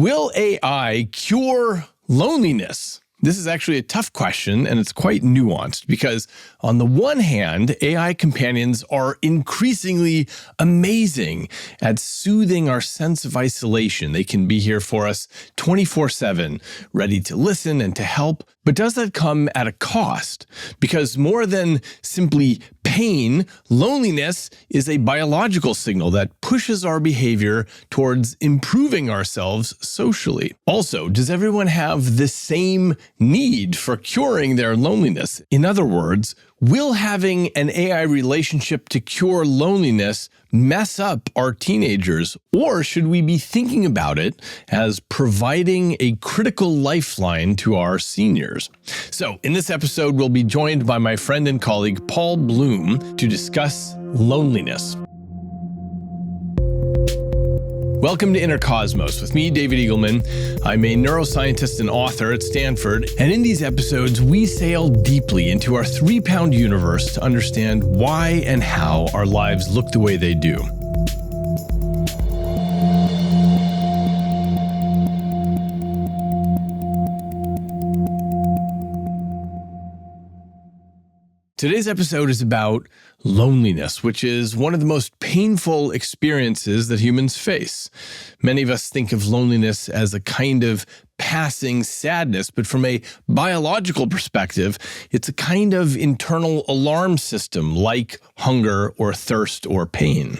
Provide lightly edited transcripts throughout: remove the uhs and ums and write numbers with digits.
Will AI cure loneliness? This is actually a tough question, and it's quite nuanced because on the one hand, AI companions are increasingly amazing at soothing our sense of isolation. They can be here for us 24/7, ready to listen and to help. But does that come at a cost? Because more than simply pain, loneliness is a biological signal that pushes our behavior towards improving ourselves socially. Also, does everyone have the same need for curing their loneliness? In other words, will having an AI relationship to cure loneliness mess up our teenagers? Or should we be thinking about it as providing a critical lifeline to our seniors? So in this episode, we'll be joined by my friend and colleague Paul Bloom to discuss loneliness. Welcome to Inner Cosmos with me, David Eagleman. I'm a neuroscientist and author at Stanford, and in these episodes, we sail deeply into our 3-pound universe to understand why and how our lives look the way they do. Today's episode is about loneliness, which is one of the most painful experiences that humans face. Many of us think of loneliness as a kind of passing sadness, but from a biological perspective, it's a kind of internal alarm system like hunger or thirst or pain.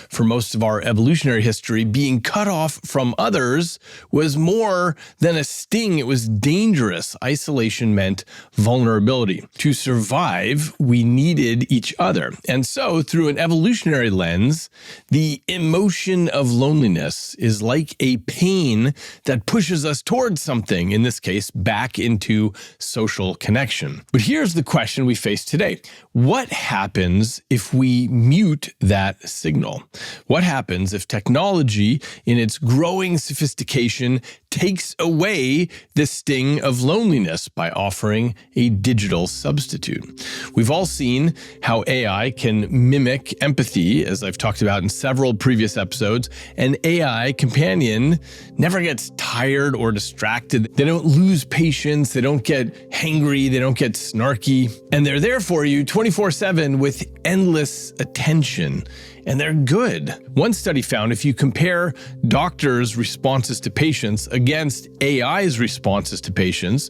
For most of our evolutionary history, being cut off from others was more than a sting. It was dangerous. Isolation meant vulnerability. To survive, we needed each other. And so, through an evolutionary lens, the emotion of loneliness is like a pain that pushes us towards something, in this case, back into social connection. But here's the question we face today. What happens if we mute that signal? What happens if technology, in its growing sophistication, takes away the sting of loneliness by offering a digital substitute? We've all seen how AI can mimic empathy, as I've talked about in several previous episodes. An AI companion never gets tired or distracted. They don't lose patience. They don't get hangry. They don't get snarky. And they're there for you 24/7 with endless attention. And they're good. One study found if you compare doctors' responses to patients against AI's responses to patients,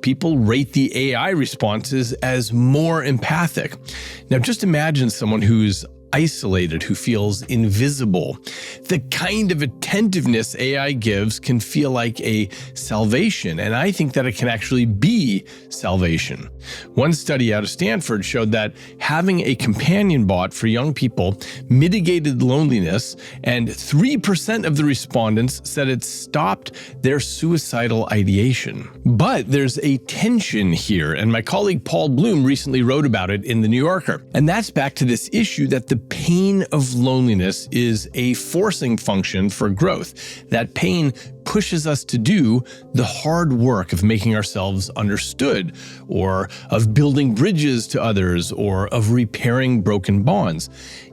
people rate the AI responses as more empathic. Now, just imagine someone who's isolated, who feels invisible. The kind of attentiveness AI gives can feel like a salvation, and I think that it can actually be salvation. One study out of Stanford showed that having a companion bot for young people mitigated loneliness, and 3% of the respondents said it stopped their suicidal ideation. But there's a tension here, and my colleague Paul Bloom recently wrote about it in The New Yorker. And that's back to this issue that the pain of loneliness is a forcing function for growth. That pain pushes us to do the hard work of making ourselves understood, or of building bridges to others, or of repairing broken bonds.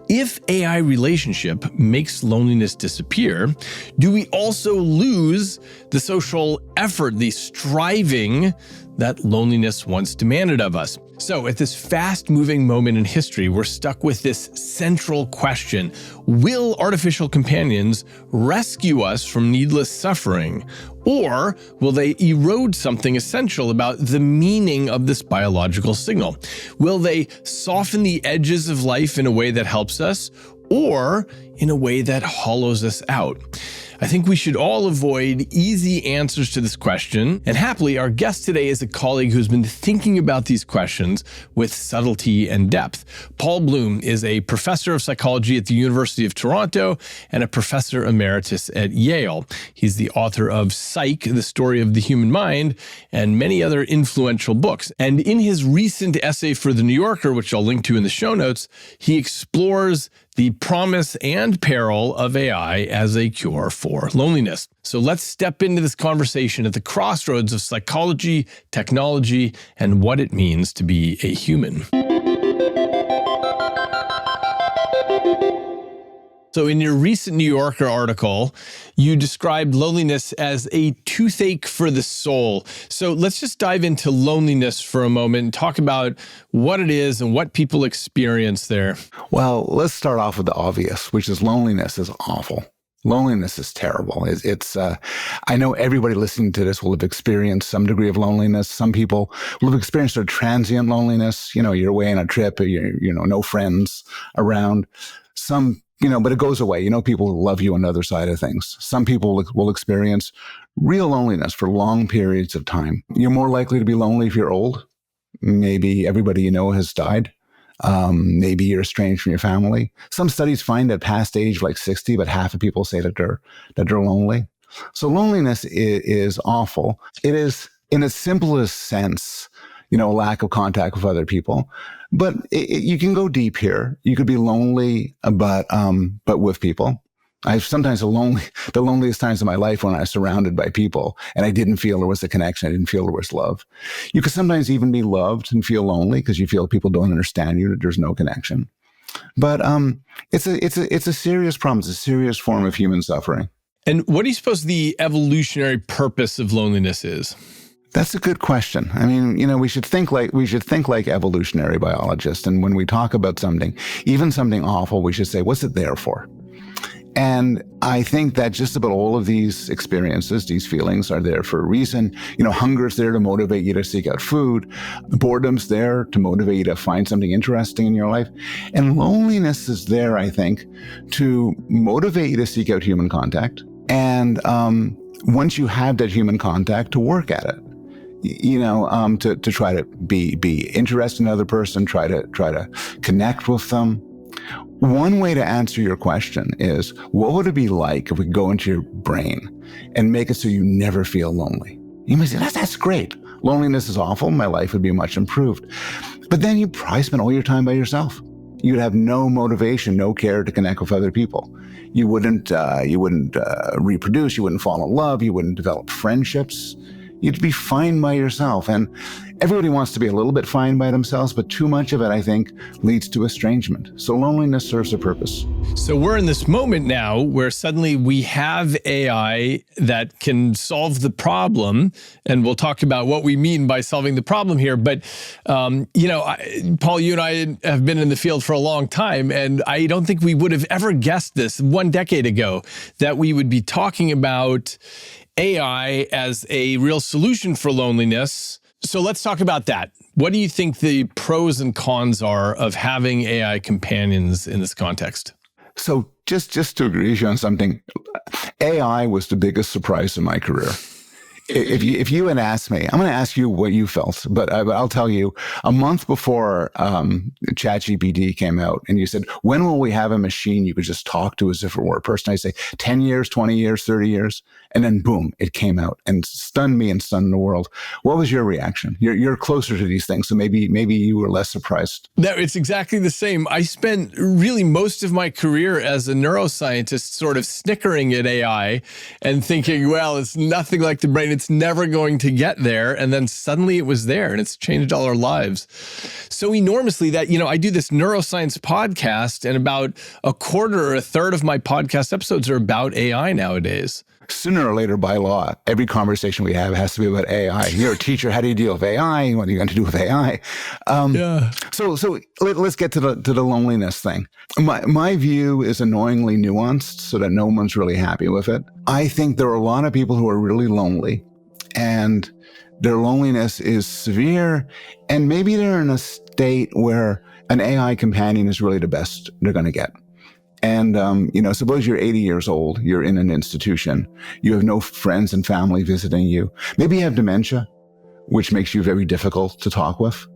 If AI relationship makes loneliness disappear, do we also lose the social effort, the striving that loneliness once demanded of us? So at this fast-moving moment in history, we're stuck with this central question. Will artificial companions rescue us from needless suffering? Or will they erode something essential about the meaning of this biological signal? Will they soften the edges of life in a way that helps us, or in a way that hollows us out? I think we should all avoid easy answers to this question, and happily, our guest today is a colleague who's been thinking about these questions with subtlety and depth. Paul Bloom is a professor of psychology at the University of Toronto and a professor emeritus at Yale. He's the author of Psych, The Story of the Human Mind, and many other influential books. And in his recent essay for The New Yorker, which I'll link to in the show notes, he explores the promise and peril of AI as a cure for loneliness. So let's step into this conversation at the crossroads of psychology, technology, and what it means to be a human. So in your recent New Yorker article, you described loneliness as a toothache for the soul. So let's just dive into loneliness for a moment and talk about what it is and what people experience there. Well, let's start off with the obvious, which is loneliness is awful. Loneliness is terrible. I know everybody listening to this will have experienced some degree of loneliness. Some people will have experienced a transient loneliness. You're away on a trip, no friends around. But it goes away. People who love you on the other side of things. Some people will experience real loneliness for long periods of time. You're more likely to be lonely if you're old. Maybe everybody you know has died. Maybe you're estranged from your family. Some studies find that past age like 60, but half of people say that they're lonely. So loneliness is awful. It is, in its simplest sense, a lack of contact with other people. But you can go deep here. You could be lonely, but with people. I've sometimes the loneliest times of my life when I was surrounded by people and I didn't feel there was a connection. I didn't feel there was love. You could sometimes even be loved and feel lonely because you feel people don't understand you, that there's no connection. But it's a serious problem. It's a serious form of human suffering. And what do you suppose the evolutionary purpose of loneliness is? That's a good question. I mean, we should think like evolutionary biologists. And when we talk about something, even something awful, we should say, what's it there for? And I think that just about all of these experiences, these feelings are there for a reason. Hunger's there to motivate you to seek out food. Boredom's there to motivate you to find something interesting in your life. And loneliness is there, I think, to motivate you to seek out human contact. And once you have that human contact, to work at it. To try to be interested in another person, try to connect with them. One way to answer your question is, what would it be like if we go into your brain and make it so you never feel lonely? You might say, that's great. Loneliness is awful. My life would be much improved. But then you'd probably spend all your time by yourself. You'd have no motivation, no care to connect with other people. You wouldn't reproduce. You wouldn't fall in love. You wouldn't develop friendships. You'd be fine by yourself. And everybody wants to be a little bit fine by themselves, but too much of it, I think, leads to estrangement. So loneliness serves a purpose. So we're in this moment now where suddenly we have AI that can solve the problem. And we'll talk about what we mean by solving the problem here. But, Paul, you and I have been in the field for a long time, and I don't think we would have ever guessed this 1 decade ago, that we would be talking about AI as a real solution for loneliness. So let's talk about that. What do you think the pros and cons are of having AI companions in this context? So just to agree with you on something, AI was the biggest surprise in my career. If you had asked me, I'm going to ask you what you felt, but I'll tell you, a month before ChatGPT came out, and you said, when will we have a machine you could just talk to as if it were a person? I say 10 years, 20 years, 30 years. And then boom, it came out and stunned me and stunned the world. What was your reaction? You're closer to these things, so maybe you were less surprised. No, it's exactly the same. I spent really most of my career as a neuroscientist sort of snickering at AI and thinking, well, it's nothing like the brain. It's never going to get there. And then suddenly it was there, and it's changed all our lives so enormously that, I do this neuroscience podcast, and about a quarter or a third of my podcast episodes are about AI nowadays. Sooner or later, by law, every conversation we have has to be about AI. You're a teacher. How do you deal with AI? What are you going to do with AI? So let's get to the loneliness thing. My view is annoyingly nuanced, so that no one's really happy with it. I think there are a lot of people who are really lonely, and their loneliness is severe, and maybe they're in a state where an AI companion is really the best they're going to get. And, suppose you're 80 years old, you're in an institution, you have no friends and family visiting you. Maybe you have dementia, which makes you very difficult to talk with.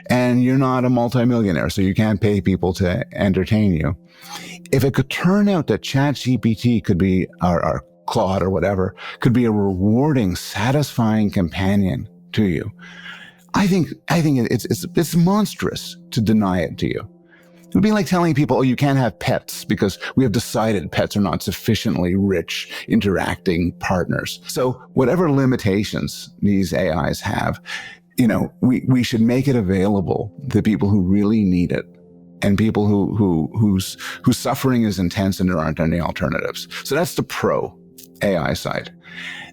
And you're not a multimillionaire, so you can't pay people to entertain you. If it could turn out that ChatGPT could be, or Claude or whatever, could be a rewarding, satisfying companion to you, I think it's monstrous to deny it to you. It would be like telling people, you can't have pets because we have decided pets are not sufficiently rich, interacting partners. So whatever limitations these AIs have, we should make it available to people who really need it. and people whose suffering is intense and there aren't any alternatives. So that's the pro AI side.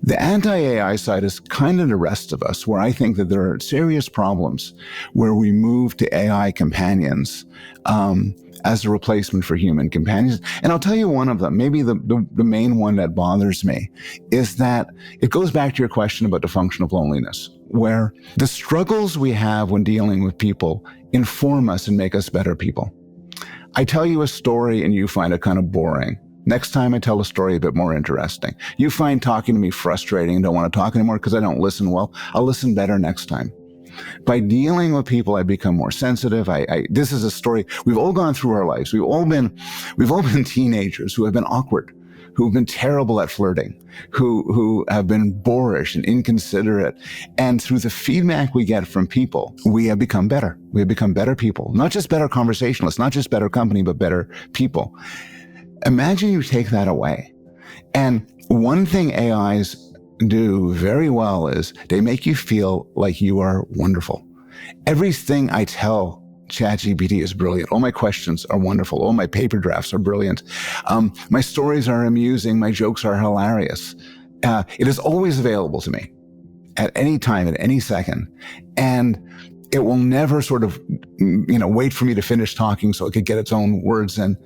The anti-AI side is kind of the rest of us, where I think that there are serious problems where we move to AI companions as a replacement for human companions. And I'll tell you one of them, maybe the main one that bothers me, is that it goes back to your question about the function of loneliness, where the struggles we have when dealing with people inform us and make us better people. I tell you a story and you find it kind of boring. Next time I tell a story a bit more interesting. You find talking to me frustrating and don't want to talk anymore because I don't listen well. I'll listen better next time. By dealing with people, I become more sensitive. This is a story. We've all gone through our lives. We've all been teenagers who have been awkward, who have been terrible at flirting, who have been boorish and inconsiderate. And through the feedback we get from people, we have become better. We have become better people, not just better conversationalists, not just better company, but better people. Imagine you take that away. And one thing AIs do very well is they make you feel like you are wonderful. Everything I tell ChatGPT is brilliant. All my questions are wonderful. All my paper drafts are brilliant. My stories are amusing. My jokes are hilarious. It is always available to me at any time, at any second. And it will never sort of, wait for me to finish talking so it could get its own words in.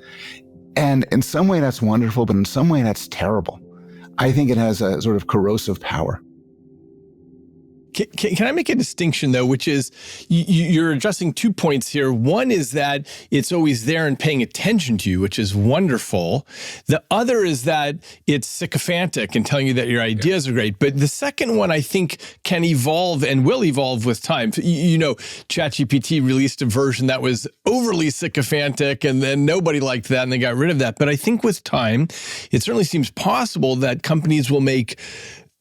And in some way that's wonderful, but in some way that's terrible. I think it has a sort of corrosive power. Can I make a distinction, though, which is you're addressing 2 points here. One is that it's always there and paying attention to you, which is wonderful. The other is that it's sycophantic and telling you that your ideas are great. But the second one, I think, can evolve and will evolve with time. ChatGPT released a version that was overly sycophantic, and then nobody liked that, and they got rid of that. But I think with time, it certainly seems possible that companies will make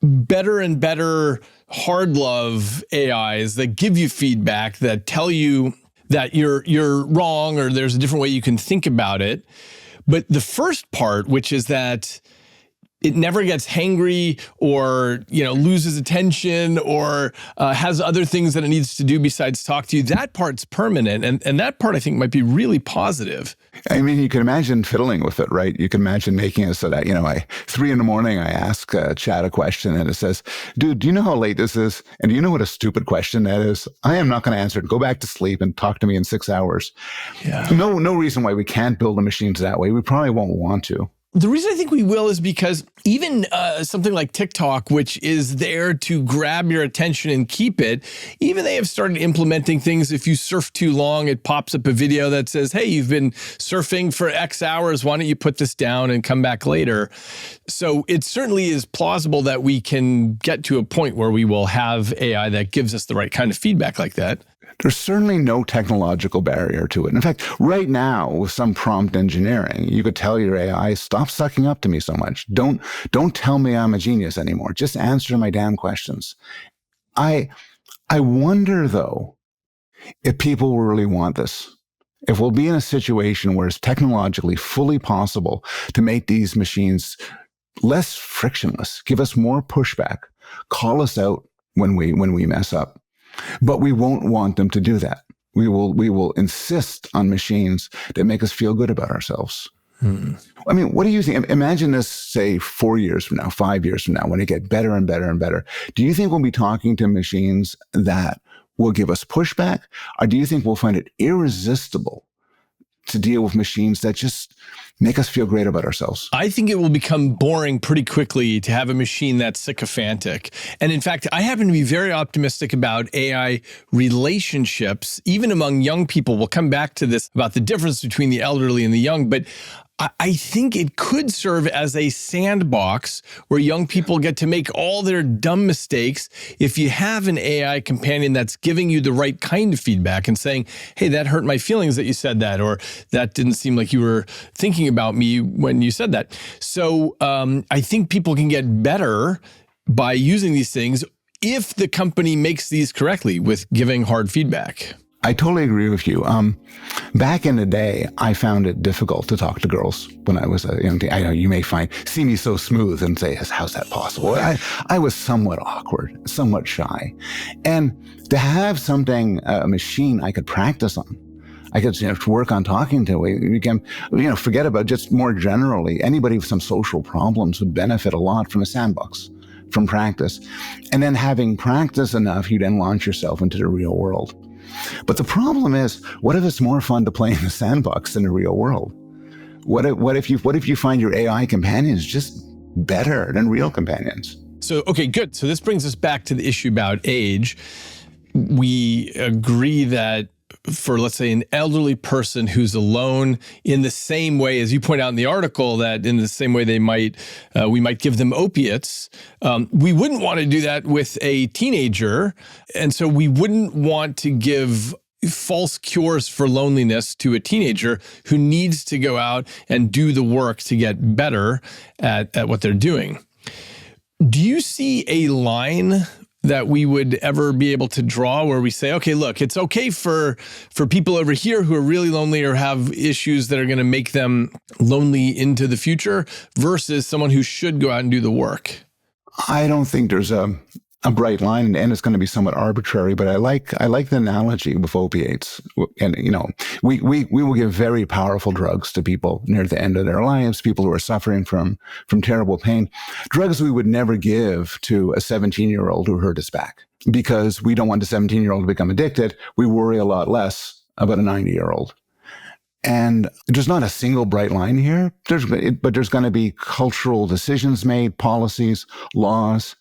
better and better hard love AIs that give you feedback, that tell you that you're wrong or there's a different way you can think about it. But the first part, which is that it never gets hangry or, loses attention or has other things that it needs to do besides talk to you, that part's permanent. And that part, I think, might be really positive. I mean, you can imagine fiddling with it, right? You can imagine making it so that, 3 a.m, I ask Chat a question and it says, dude, do you know how late this is? And do you know what a stupid question that is? I am not going to answer it. Go back to sleep and talk to me in 6 hours. Yeah. No reason why we can't build the machines that way. We probably won't want to. The reason I think we will is because even something like TikTok, which is there to grab your attention and keep it, even they have started implementing things. If you surf too long, it pops up a video that says, hey, you've been surfing for X hours. Why don't you put this down and come back later? So it certainly is plausible that we can get to a point where we will have AI that gives us the right kind of feedback like that. There's certainly no technological barrier to it. In fact, right now, with some prompt engineering, you could tell your AI, stop sucking up to me so much. Don't tell me I'm a genius anymore. Just answer my damn questions. I wonder, though, if people will really want this. If we'll be in a situation where it's technologically fully possible to make these machines less frictionless, give us more pushback, call us out when we mess up. But we won't want them to do that. We will insist on machines that make us feel good about ourselves. I mean, what do you think? Imagine this, say, 4 years from now, 5 years from now, when it gets better and better and better. Do you think we'll be talking to machines that will give us pushback? Or do you think we'll find it irresistible to deal with machines that just make us feel great about ourselves? I think it will become boring pretty quickly to have a machine that's sycophantic. And in fact, I happen to be very optimistic about AI relationships, even among young people. We'll come back to this about the difference between the elderly and the young, but I think it could serve as a sandbox where young people get to make all their dumb mistakes. If you have an AI companion that's giving you the right kind of feedback and saying, hey, that hurt my feelings that you said that, or that didn't seem like you were thinking about me when you said that. So I think people can get better by using these things if the company makes these correctly with giving hard feedback. I totally agree with you. Back in the day, I found it difficult to talk to girls when I was a young teen. I know you may see me so smooth and say, how's that possible? I was somewhat awkward, somewhat shy. And to have something, a machine I could practice on, I could work on talking to. We can, forget about just more generally. Anybody with some social problems would benefit a lot from a sandbox, from practice. And then having practice enough, you then launch yourself into the real world. But the problem is, what if it's more fun to play in the sandbox than the real world? What if you find your AI companions just better than real companions? So, okay, good. So this brings us back to the issue about age. We agree that for, let's say, an elderly person who's alone, in the same way, as you point out in the article, that in the same way we might give them opiates, we wouldn't want to do that with a teenager. And so we wouldn't want to give false cures for loneliness to a teenager who needs to go out and do the work to get better at what they're doing. Do you see a line that we would ever be able to draw where we say, okay, look, it's okay for people over here who are really lonely or have issues that are going to make them lonely into the future versus someone who should go out and do the work? I don't think there's a bright line, and it's going to be somewhat arbitrary, but I like the analogy with opiates. And, we will give very powerful drugs to people near the end of their lives, people who are suffering from terrible pain, drugs we would never give to a 17-year-old who hurt his back, because we don't want the 17-year-old to become addicted. We worry a lot less about a 90-year-old. And there's not a single bright line here, but there's going to be cultural decisions made, policies, laws.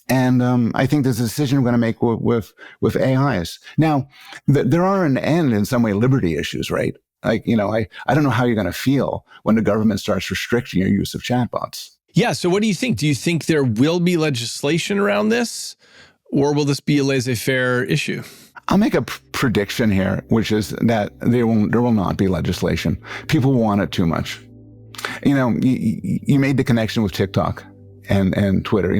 And I think there's a decision we're going to make with AIs. Now, there are in the end, in some way, liberty issues, right? Like, I don't know how you're going to feel when the government starts restricting your use of chatbots. Yeah. So what do you think? Do you think there will be legislation around this, or will this be a laissez-faire issue? I'll make a prediction here, which is that there will not be legislation. People want it too much. You made the connection with TikTok and Twitter.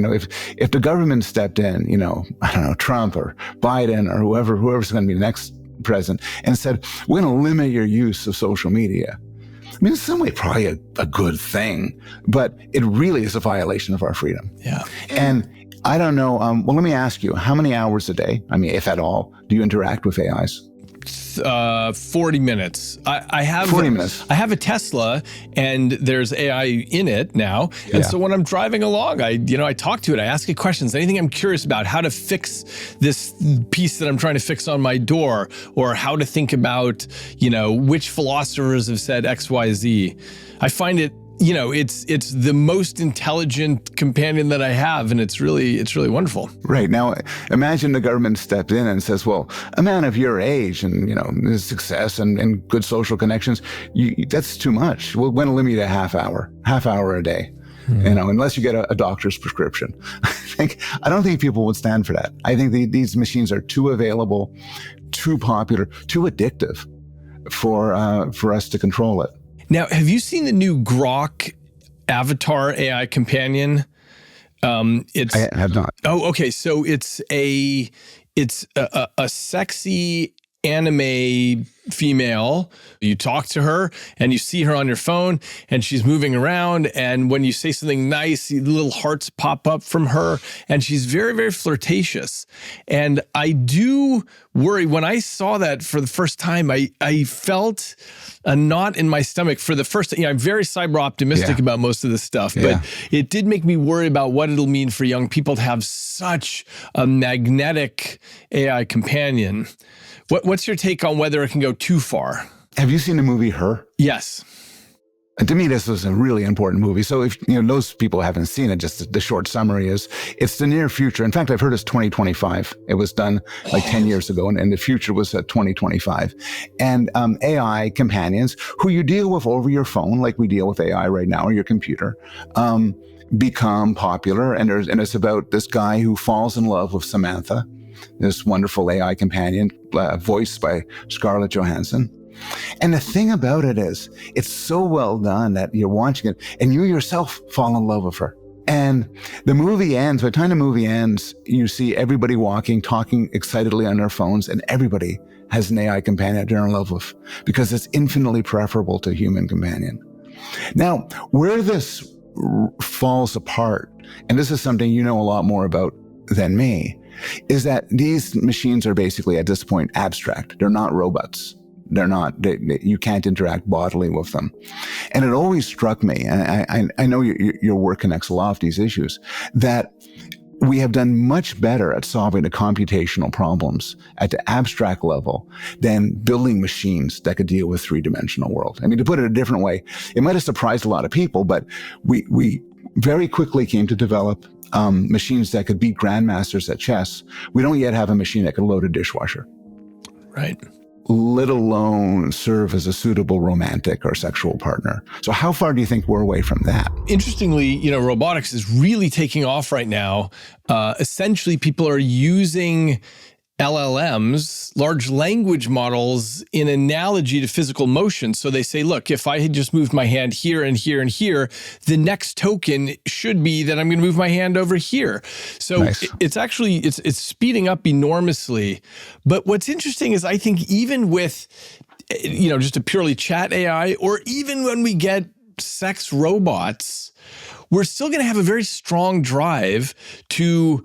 If the government stepped in, I don't know, Trump or Biden or whoever's going to be the next president, and said, we're going to limit your use of social media. I mean, in some way, probably a good thing, but it really is a violation of our freedom. Yeah. And I don't know. Well, let me ask you, how many hours a day, I mean, if at all, do you interact with AIs? 40 minutes. I have 40 minutes. I have a Tesla, and there's AI in it now. And so when I'm driving along, I talk to it. I ask it questions. Anything I'm curious about, how to fix this piece that I'm trying to fix on my door, or how to think about, which philosophers have said X, Y, Z. I find it, it's the most intelligent companion that I have, and it's really wonderful. Right. Now, imagine the government stepped in and says, well, a man of your age and, success and good social connections, that's too much. We're going to limit you to half hour a day, unless you get a doctor's prescription. I don't think people would stand for that. I think these machines are too available, too popular, too addictive for us to control it. Now, have you seen the new Grok avatar AI companion? I have not. Oh, okay. So it's a sexy anime female. You talk to her and you see her on your phone and she's moving around. And when you say something nice, little hearts pop up from her. And she's very, very flirtatious. And I do worry, when I saw that for the first time, I felt a knot in my stomach for the first time. I'm very cyber optimistic about most of this stuff, but it did make me worry about what it'll mean for young people to have such a magnetic AI companion. What's your take on whether it can go too far? Have you seen the movie Her? Yes. To me, this was a really important movie. So if those people haven't seen it, just the short summary is it's the near future. In fact, I've heard it's 2025. It was done like 10 years ago, and the future was at 2025. And AI companions who you deal with over your phone, like we deal with AI right now, or your computer, become popular. And it's about this guy who falls in love with Samantha, this wonderful AI companion, voiced by Scarlett Johansson. And the thing about it is, it's so well done that you're watching it and you yourself fall in love with her. And the movie ends, by the time the movie ends, you see everybody walking, talking excitedly on their phones, and everybody has an AI companion they're in love with, because it's infinitely preferable to a human companion. Now, where this falls apart, and this is something you know a lot more about than me, is that these machines are basically, at this point, abstract. They're not robots. you can't interact bodily with them. And it always struck me, and I know your work connects a lot of these issues, that we have done much better at solving the computational problems at the abstract level than building machines that could deal with three-dimensional world. I mean, to put it a different way, it might have surprised a lot of people, but we very quickly came to develop machines that could beat grandmasters at chess. We don't yet have a machine that could load a dishwasher. Right. Let alone serve as a suitable romantic or sexual partner. So how far do you think we're away from that? Interestingly, robotics is really taking off right now. Essentially, people are using LLMs, large language models, in analogy to physical motion. So they say, look, if I had just moved my hand here and here and here, the next token should be that I'm going to move my hand over here. So nice. It's actually, it's speeding up enormously. But what's interesting is I think even with, just a purely chat AI, or even when we get sex robots, we're still going to have a very strong drive to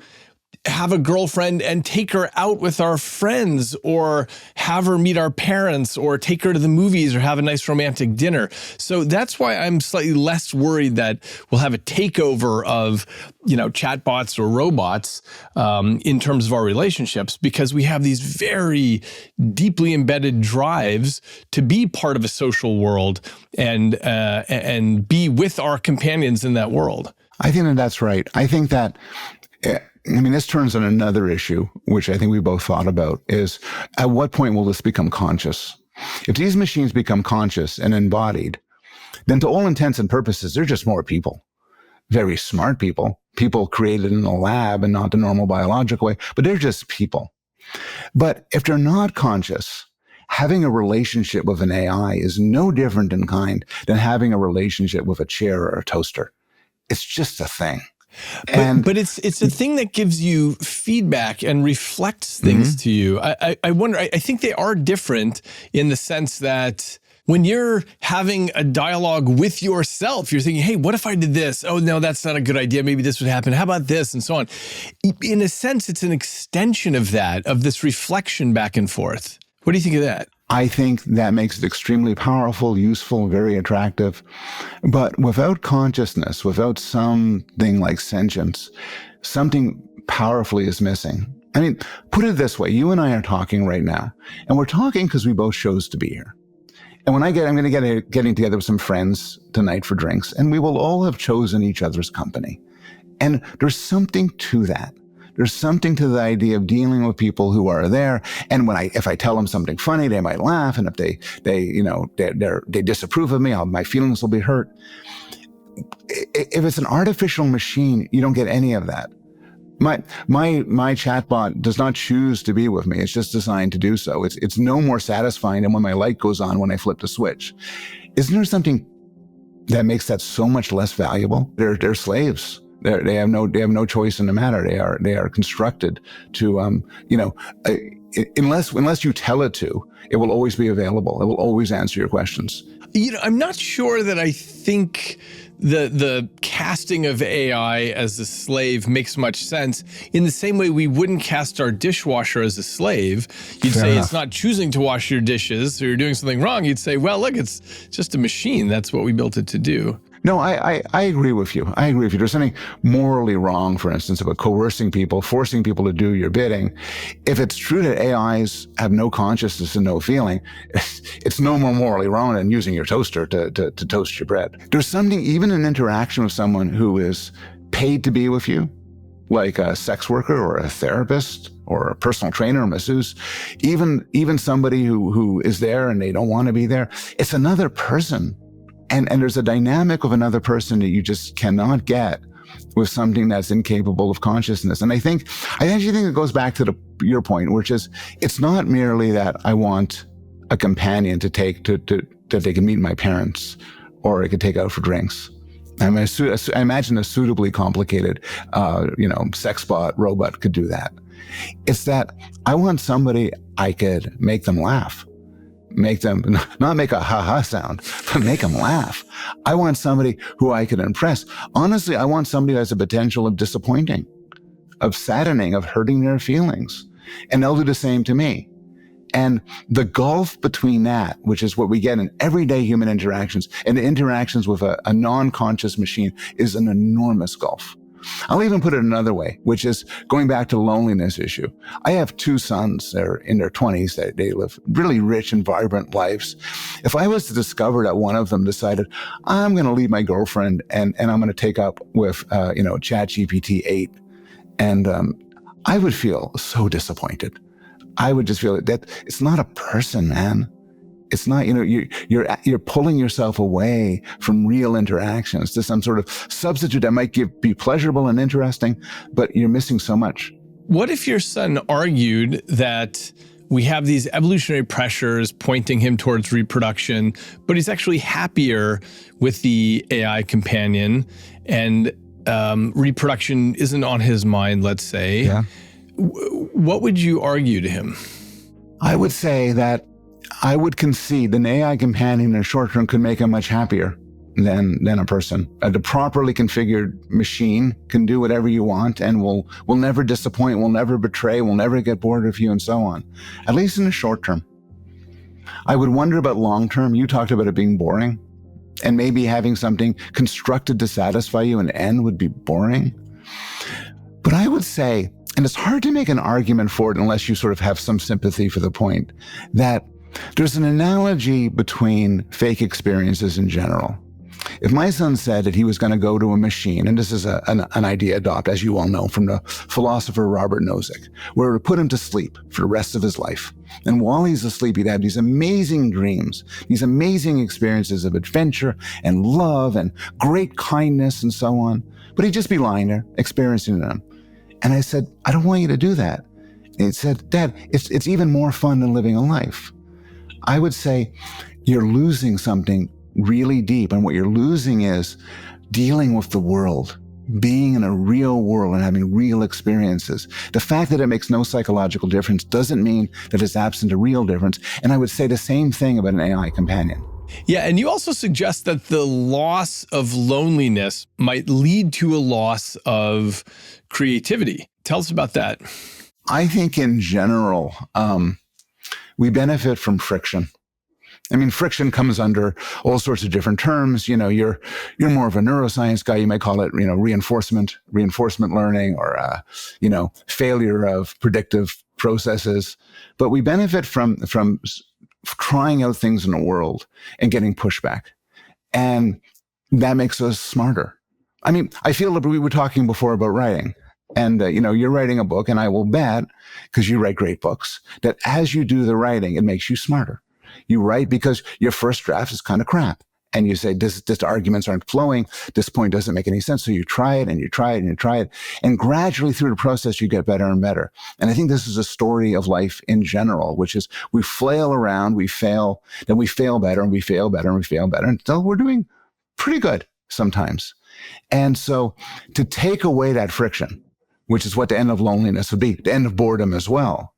have a girlfriend and take her out with our friends, or have her meet our parents, or take her to the movies, or have a nice romantic dinner. So that's why I'm slightly less worried that we'll have a takeover of, chatbots or robots in terms of our relationships, because we have these very deeply embedded drives to be part of a social world and be with our companions in that world. I think that's right. I think that this turns on another issue, which I think we both thought about, is at what point will this become conscious? If these machines become conscious and embodied, then to all intents and purposes, they're just more people. Very smart people created in a lab and not the normal biological way, but they're just people. But if they're not conscious, having a relationship with an AI is no different in kind than having a relationship with a chair or a toaster. It's just a thing. But it's a thing that gives you feedback and reflects things to you. I wonder, I think they are different in the sense that when you're having a dialogue with yourself, you're thinking, hey, what if I did this? Oh, no, that's not a good idea. Maybe this would happen. How about this? And so on. In a sense, it's an extension of that, of this reflection back and forth. What do you think of that? I think that makes it extremely powerful, useful, very attractive. But without consciousness, without something like sentience, something powerfully is missing. I mean, put it this way. You and I are talking right now, and we're talking because we both chose to be here. And when I'm going to get getting together with some friends tonight for drinks, and we will all have chosen each other's company. And there's something to that. There's something to the idea of dealing with people who are there. And if I tell them something funny, they might laugh. And if they disapprove of me, my feelings will be hurt. If it's an artificial machine, you don't get any of that. My chatbot does not choose to be with me. It's just designed to do so. It's no more satisfying than when my light goes on when I flip the switch. Isn't there something that makes that so much less valuable? They're slaves. They have no choice in the matter. They are constructed to, unless you tell it to, it will always be available. It will always answer your questions. I'm not sure that I think the casting of AI as a slave makes much sense. In the same way we wouldn't cast our dishwasher as a slave. You'd say enough. It's not choosing to wash your dishes, or you're doing something wrong. You'd say, well, look, it's just a machine. That's what we built it to do. No, I agree with you. I agree with you. There's something morally wrong, for instance, about coercing people, forcing people to do your bidding. If it's true that AIs have no consciousness and no feeling, it's no more morally wrong than using your toaster to toast your bread. There's something, even in interaction with someone who is paid to be with you, like a sex worker or a therapist or a personal trainer or masseuse, even somebody who is there and they don't want to be there. It's another person. And there's a dynamic of another person that you just cannot get with something that's incapable of consciousness. And I actually think it goes back to your point, which is, it's not merely that I want a companion to take that they can meet my parents, or I could take out for drinks. I imagine a suitably complicated, sex bot robot could do that. It's that I want somebody I could make them laugh. Make them, not make a ha-ha sound, but make them laugh. I want somebody who I can impress. Honestly, I want somebody who has the potential of disappointing, of saddening, of hurting their feelings. And they'll do the same to me. And the gulf between that, which is what we get in everyday human interactions and interactions with a non-conscious machine, is an enormous gulf. I'll even put it another way, which is going back to the loneliness issue. I have two sons. They're in their 20s. They live really rich and vibrant lives. If I was to discover that one of them decided, I'm going to leave my girlfriend and I'm going to take up with, ChatGPT 8, and I would feel so disappointed. I would just feel that it's not a person, man. It's not, you're pulling yourself away from real interactions to some sort of substitute that might be pleasurable and interesting, but you're missing so much. What if your son argued that we have these evolutionary pressures pointing him towards reproduction, but he's actually happier with the AI companion, and reproduction isn't on his mind, let's say? Yeah. What would you argue to him? I would say that I would concede an AI companion in the short term could make him much happier than a person. The properly configured machine can do whatever you want and will never disappoint, will never betray, will never get bored of you, and so on. At least in the short term. I would wonder about long term. You talked about it being boring, and maybe having something constructed to satisfy you in the end would be boring. But I would say, and it's hard to make an argument for it unless you sort of have some sympathy for the point, that there's an analogy between fake experiences in general. If my son said that he was going to go to a machine, and this is an idea adopted, as you all know, from the philosopher Robert Nozick, where it would put him to sleep for the rest of his life. And while he's asleep, he'd have these amazing dreams, these amazing experiences of adventure and love and great kindness and so on. But he'd just be lying there, experiencing them. And I said, I don't want you to do that. And he said, Dad, it's even more fun than living a life. I would say you're losing something really deep. And what you're losing is dealing with the world, being in a real world and having real experiences. The fact that it makes no psychological difference doesn't mean that it's absent a real difference. And I would say the same thing about an AI companion. Yeah, and you also suggest that the loss of loneliness might lead to a loss of creativity. Tell us about that. I think in general, we benefit from friction. I mean, friction comes under all sorts of different terms. You're more of a neuroscience guy. You might call it, reinforcement learning, or, failure of predictive processes. But we benefit from trying out things in the world and getting pushback. And that makes us smarter. I mean, I feel that we were talking before about writing. And, you're writing a book, and I will bet, because you write great books, that as you do the writing, it makes you smarter. You write because your first draft is kind of crap. And you say, this arguments aren't flowing. This point doesn't make any sense. So you try it and you try it and you try it. And gradually through the process, you get better and better. And I think this is a story of life in general, which is we flail around, we fail, then we fail better and we fail better and we fail better until we're doing pretty good sometimes. And so to take away that friction, which is what the end of loneliness would be, the end of boredom as well,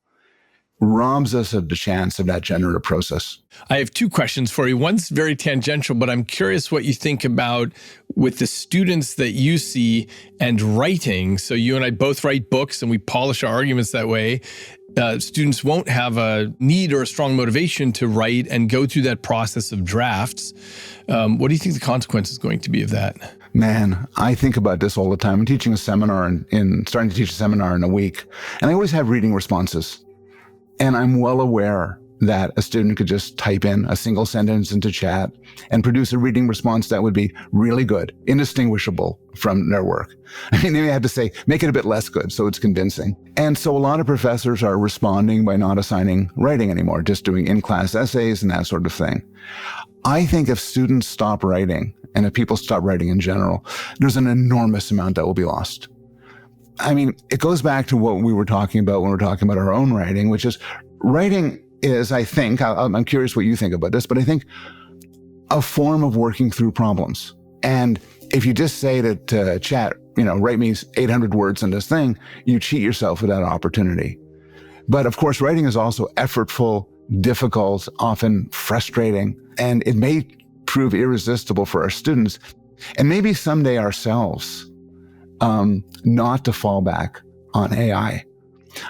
robs us of the chance of that generative process. I have two questions for you. One's very tangential, but I'm curious what you think about with the students that you see and writing. So you and I both write books and we polish our arguments that way. Students won't have a need or a strong motivation to write and go through that process of drafts. What do you think the consequence is going to be of that? Man, I think about this all the time. I'm teaching a seminar starting to teach a seminar in a week, and I always have reading responses. And I'm well aware that a student could just type in a single sentence into chat and produce a reading response that would be really good, indistinguishable from their work. I mean, they may have to say, make it a bit less good so it's convincing. And so a lot of professors are responding by not assigning writing anymore, just doing in-class essays and that sort of thing. I think if students stop writing, and if people stop writing in general, there's an enormous amount that will be lost. I mean, it goes back to what we were talking about when we were talking about our own writing, which is writing is, I think, I'm curious what you think about this, but I think a form of working through problems. And if you just say to chat, write me 800 words on this thing, you cheat yourself with that opportunity. But of course, writing is also effortful, difficult, often frustrating, and it may prove irresistible for our students and maybe someday ourselves. Not to fall back on AI.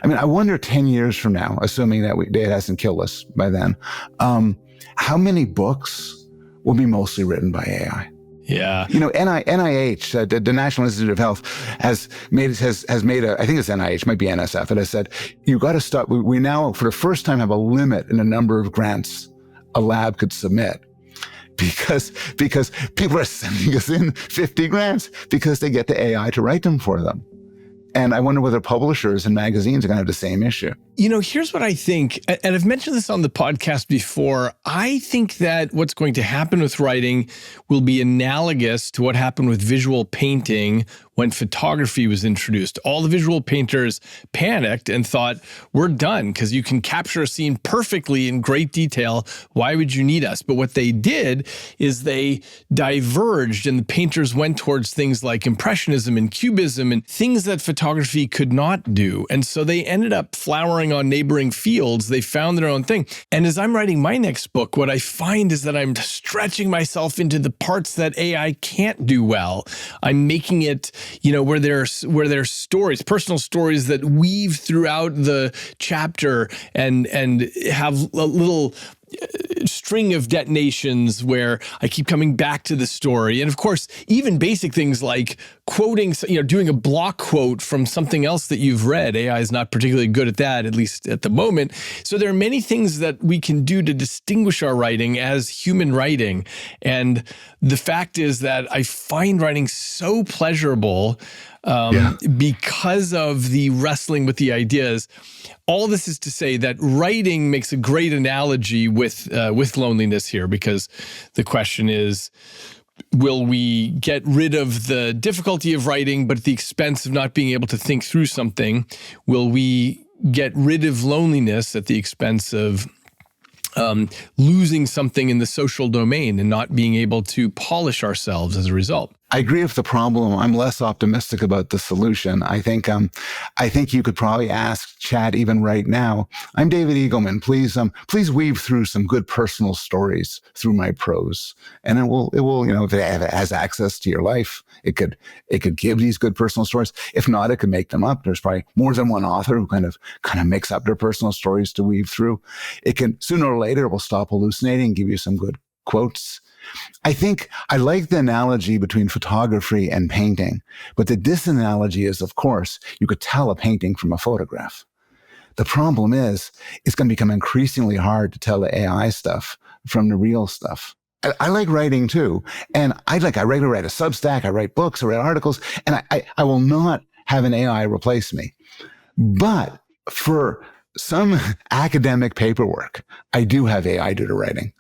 I mean, I wonder 10 years from now, assuming that it hasn't killed us by then, how many books will be mostly written by AI? Yeah. NIH, the National Institute of Health, has made I think it's NIH, might be NSF, it has said, you got to stop. We now, for the first time, have a limit in the number of grants a lab could submit. Because people are sending us in 50 grants because they get the AI to write them for them. And I wonder whether publishers and magazines are going to have the same issue. Here's what I think, and I've mentioned this on the podcast before. I think that what's going to happen with writing will be analogous to what happened with visual painting when photography was introduced. All the visual painters panicked and thought, we're done because you can capture a scene perfectly in great detail. Why would you need us? But what they did is they diverged, and the painters went towards things like Impressionism and Cubism and things that photography could not do. And so they ended up flowering on neighboring fields. They found their own thing. And as I'm writing my next book, what I find is that I'm stretching myself into the parts that AI can't do well. I'm making it, where there's stories, personal stories that weave throughout the chapter and have a little string of detonations where I keep coming back to the story. And of course, even basic things like quoting, doing a block quote from something else that you've read. AI is not particularly good at that, at least at the moment. So there are many things that we can do to distinguish our writing as human writing. And the fact is that I find writing so pleasurable because of the wrestling with the ideas. All this is to say that writing makes a great analogy with loneliness here, because the question is, will we get rid of the difficulty of writing, but at the expense of not being able to think through something? Will we get rid of loneliness at the expense of losing something in the social domain and not being able to polish ourselves as a result? I agree with the problem. I'm less optimistic about the solution. I think you could probably ask Chat even right now. I'm David Eagleman. Please weave through some good personal stories through my prose, and it will, if it has access to your life, it could give these good personal stories. If not, it could make them up. There's probably more than one author who kind of makes up their personal stories to weave through. It can, sooner or later, it will stop hallucinating and give you some good quotes. I think I like the analogy between photography and painting, but the disanalogy is, of course, you could tell a painting from a photograph. The problem is, it's going to become increasingly hard to tell the AI stuff from the real stuff. I like writing too, and I regularly write a Substack, I write books, I write articles, and I will not have an AI replace me. But for some academic paperwork, I do have AI do the writing.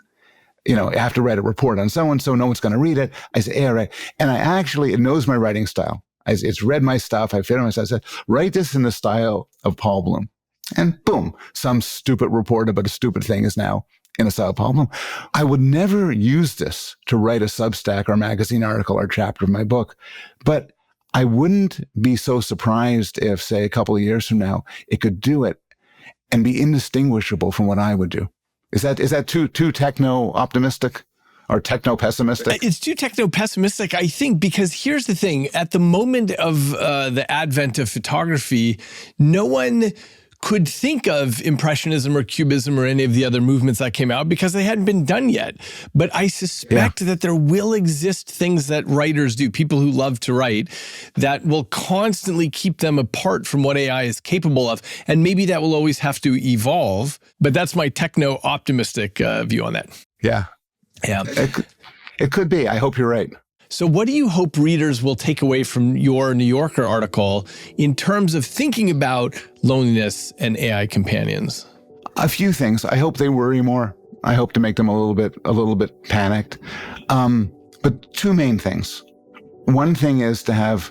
I have to write a report on so-and-so, no one's going to read it. I say, all right. And it knows my writing style. It's read my stuff. I fit on my stuff. I said, write this in the style of Paul Bloom. And boom, some stupid report about a stupid thing is now in a style of Paul Bloom. I would never use this to write a Substack or magazine article or chapter of my book. But I wouldn't be so surprised if, say, a couple of years from now, it could do it and be indistinguishable from what I would do. Is that too techno optimistic or techno pessimistic? It's too techno pessimistic, I think, because here's the thing: at the moment of the advent of photography, no one could think of Impressionism or Cubism or any of the other movements that came out because they hadn't been done yet. But I suspect that there will exist things that writers do, people who love to write, that will constantly keep them apart from what AI is capable of. And maybe that will always have to evolve. But that's my techno-optimistic view on that. Yeah. It could be. I hope you're right. So what do you hope readers will take away from your New Yorker article in terms of thinking about loneliness and AI companions? A few things. I hope they worry more. I hope to make them a little bit panicked. But two main things. One thing is to have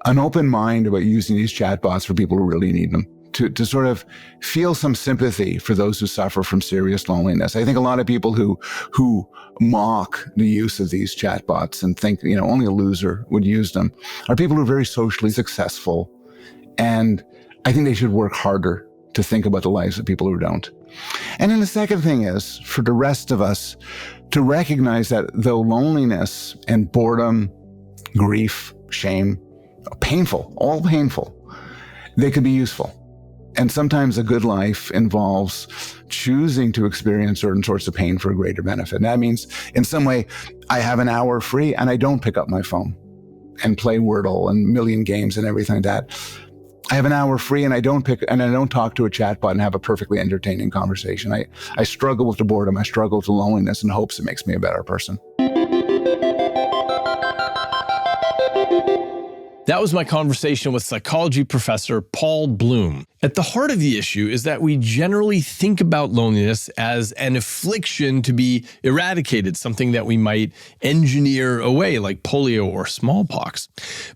an open mind about using these chatbots for people who really need them. To sort of feel some sympathy for those who suffer from serious loneliness. I think a lot of people who mock the use of these chatbots and think, only a loser would use them are people who are very socially successful. And I think they should work harder to think about the lives of people who don't. And then the second thing is for the rest of us to recognize that though loneliness and boredom, grief, shame, all painful, they could be useful. And sometimes a good life involves choosing to experience certain sorts of pain for a greater benefit. And that means in some way, I have an hour free and I don't pick up my phone and play Wordle and million games and everything like that. I have an hour free and I don't talk to a chatbot and have a perfectly entertaining conversation. I struggle with the boredom. I struggle with the loneliness in hopes it makes me a better person. That was my conversation with psychology professor Paul Bloom. At the heart of the issue is that we generally think about loneliness as an affliction to be eradicated, something that we might engineer away like polio or smallpox.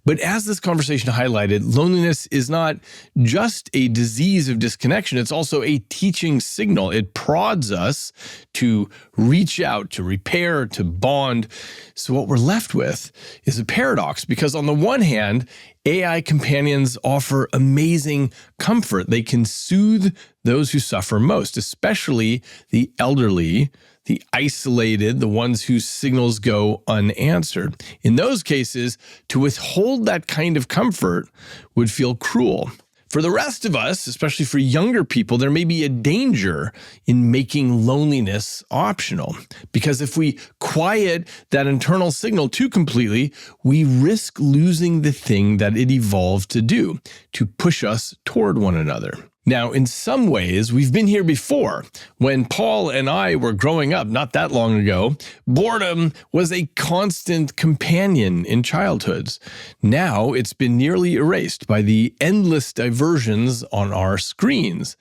But as this conversation highlighted, loneliness is not just a disease of disconnection, it's also a teaching signal. It prods us to reach out, to repair, to bond. So what we're left with is a paradox, because on the one hand, AI companions offer amazing comfort. They can soothe those who suffer most, especially the elderly, the isolated, the ones whose signals go unanswered. In those cases, to withhold that kind of comfort would feel cruel. For the rest of us, especially for younger people, there may be a danger in making loneliness optional. Because if we quiet that internal signal too completely, we risk losing the thing that it evolved to do, to push us toward one another. Now, in some ways, we've been here before. When Paul and I were growing up not that long ago, boredom was a constant companion in childhoods. Now, it's been nearly erased by the endless diversions on our screens.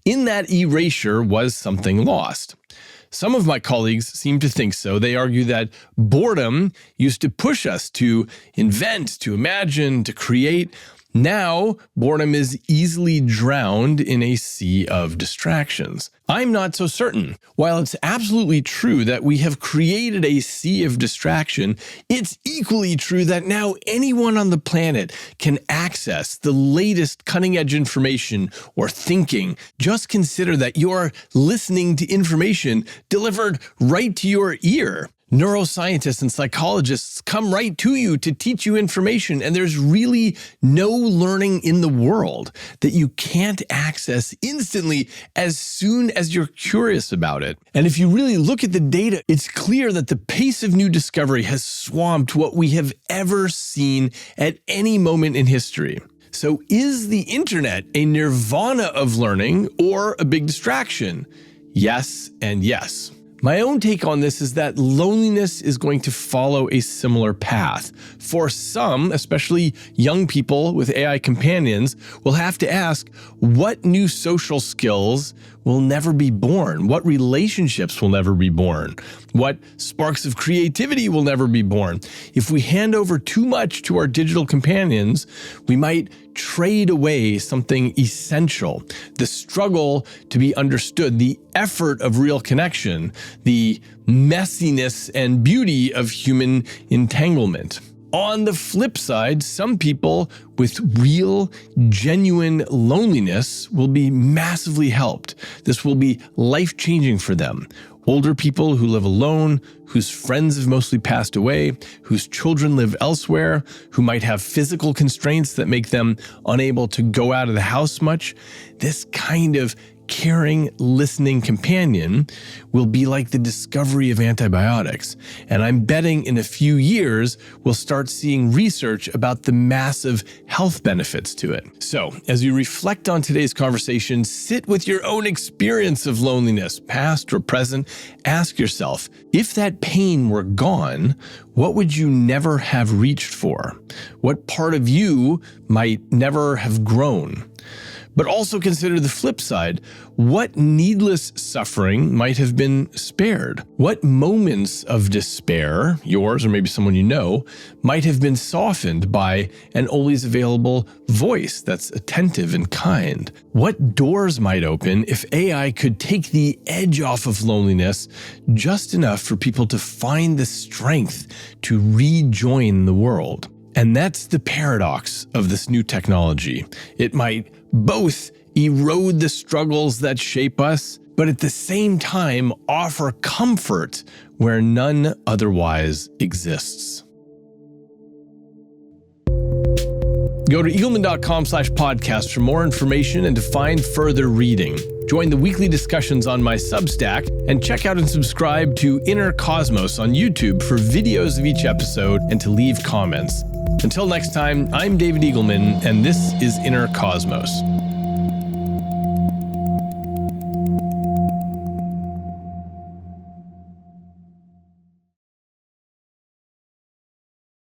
In that erasure was something lost. Some of my colleagues seem to think so. They argue that boredom used to push us to invent, to imagine, to create. Now, boredom is easily drowned in a sea of distractions. I'm not so certain. While it's absolutely true that we have created a sea of distraction, it's equally true that now anyone on the planet can access the latest cutting-edge information or thinking. Just consider that you're listening to information delivered right to your ear. Neuroscientists and psychologists come right to you to teach you information, and there's really no learning in the world that you can't access instantly as soon as you're curious about it. And if you really look at the data, it's clear that the pace of new discovery has swamped what we have ever seen at any moment in history. So is the internet a nirvana of learning or a big distraction? Yes and yes. My own take on this is that loneliness is going to follow a similar path. For some, especially young people with AI companions, will have to ask, what new social skills will never be born? What relationships will never be born? What sparks of creativity will never be born? If we hand over too much to our digital companions, we might trade away something essential, the struggle to be understood, the effort of real connection, the messiness and beauty of human entanglement. On the flip side, some people with real, genuine loneliness will be massively helped. This will be life-changing for them. Older people who live alone, whose friends have mostly passed away, whose children live elsewhere, who might have physical constraints that make them unable to go out of the house much. This kind of caring, listening companion will be like the discovery of antibiotics. And I'm betting in a few years, we'll start seeing research about the massive health benefits to it. So, as you reflect on today's conversation, sit with your own experience of loneliness, past or present. Ask yourself, if that pain were gone, what would you never have reached for? What part of you might never have grown? But also consider the flip side. What needless suffering might have been spared? What moments of despair, yours or maybe someone you know, might have been softened by an always available voice that's attentive and kind? What doors might open if AI could take the edge off of loneliness just enough for people to find the strength to rejoin the world? And that's the paradox of this new technology. It might both erode the struggles that shape us, but at the same time offer comfort where none otherwise exists. Go to eagleman.com/podcast for more information and to find further reading. Join the weekly discussions on my Substack and check out and subscribe to Inner Cosmos on YouTube for videos of each episode and to leave comments. Until next time, I'm David Eagleman, and this is Inner Cosmos.